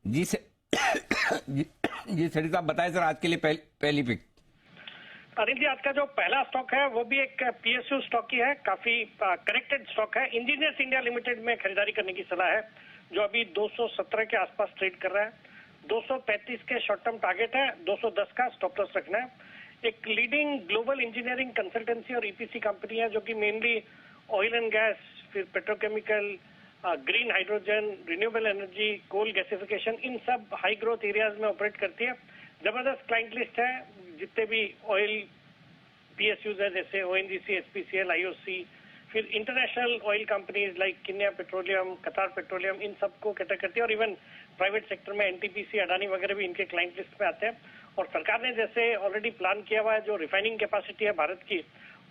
जी से जी सेठी साहब बताएं सर, आज के लिए पहली पिक। अनिल जी, आज का जो पहला स्टॉक है वो भी एक पीएसयू स्टॉक ही है। काफी करेक्टेड स्टॉक है। इंजीनियर्स इंडिया लिमिटेड में खरीदारी करने की सलाह है, जो अभी 217 के आसपास ट्रेड कर रहा है। 235 के शॉर्ट टर्म टारगेट है, 210 का स्टॉप लॉस रखना है। एक लीडिंग ग्लोबल इंजीनियरिंग कंसल्टेंसी और ईपीसी कंपनी है, जो कि मेनली ऑयल एंड गैस, फिर petrochemical, green hydrogen, renewable energy, coal gasification, इन सब हाई ग्रोथ एरियाज में ऑपरेट करती है। जबरदस्त क्लाइंट लिस्ट है। जितने भी ऑयल पीएसयूज है, जैसे ओएनजीसी, एचपीसीएल, आईओसी, फिर international oil companies like Kenya petroleum, Qatar petroleum, इन सबको कैटर करती है। और इवन प्राइवेट सेक्टर में एनटीपीसी, अडानी वगैरह भी इनके क्लाइंट लिस्ट में आते हैं। और सरकार ने जैसे ऑलरेडी प्लान किया हुआ है, जो रिफाइनिंग कैपेसिटी है भारत की,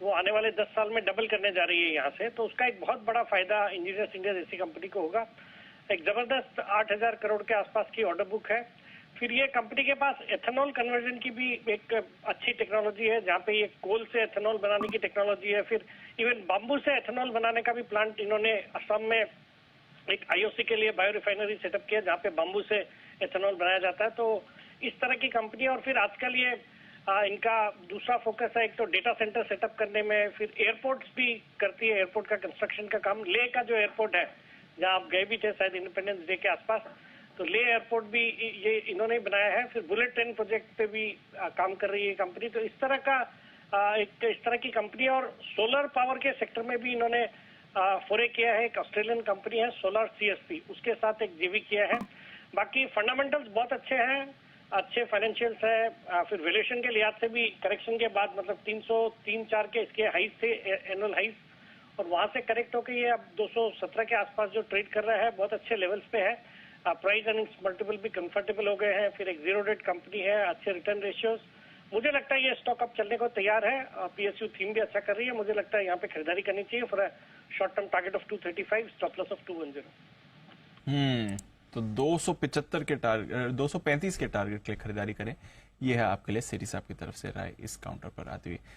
वो आने वाले 10 साल में डबल करने जा रही है यहाँ से। तो उसका एक बहुत बड़ा फायदा इंजीनियर्स इंडिया जैसी कंपनी को होगा। एक जबरदस्त 8,000 करोड़ के आसपास की ऑर्डर बुक है। फिर ये कंपनी के पास एथेनॉल कन्वर्जन की भी एक अच्छी टेक्नोलॉजी है, जहाँ पे ये कोल से एथेनॉल बनाने की टेक्नोलॉजी है। फिर इवन बाम्बू से एथेनॉल बनाने का भी प्लांट इन्होंने असम में एक आईओसी के लिए बायो रिफाइनरी सेटअप किया, जहाँ पे बाम्बू से एथेनॉल बनाया जाता है। तो इस तरह की कंपनी। और फिर आजकल ये इनका दूसरा फोकस है, एक तो डेटा सेंटर सेटअप करने में, फिर एयरपोर्ट्स भी करती है, एयरपोर्ट का कंस्ट्रक्शन का काम। लेह का जो एयरपोर्ट है, जहाँ आप गए भी थे शायद इंडिपेंडेंस डे के आसपास, तो लेह एयरपोर्ट भी ये इन्होंने बनाया है। फिर बुलेट ट्रेन प्रोजेक्ट पे भी काम कर रही है कंपनी। तो इस तरह का इस तरह की कंपनी। और सोलर पावर के सेक्टर में भी इन्होंने फोरे किया है। एक ऑस्ट्रेलियन कंपनी है सोलर सीएसपी, उसके साथ एक जीवी किया है। बाकी फंडामेंटल्स बहुत अच्छे हैं, अच्छे फाइनेंशियल्स है। फिर वैल्यूएशन के लिहाज से भी करेक्शन के बाद, मतलब 303-4 के इसके हाइस थे, एनुअल हाइस, और वहां से करेक्ट होकर ये अब 217 के आसपास जो ट्रेड कर रहा है, बहुत अच्छे लेवल्स पे है। प्राइस अर्निंग्स मल्टीपल भी कंफर्टेबल हो गए हैं। फिर एक जीरो डेट कंपनी है, अच्छे रिटर्न रेशियोज। मुझे लगता है ये स्टॉक अब चलने को तैयार है। पीएसयू थीम भी अच्छा कर रही है। मुझे लगता है यहाँ पे खरीदारी करनी चाहिए for short term target of 235, stop loss of 210। तो 275 के टारगेट, 235 के टारगेट के लिए खरीदारी करें, ये है आपके लिए सेठी साहब की तरफ से राय इस काउंटर पर आती हुई।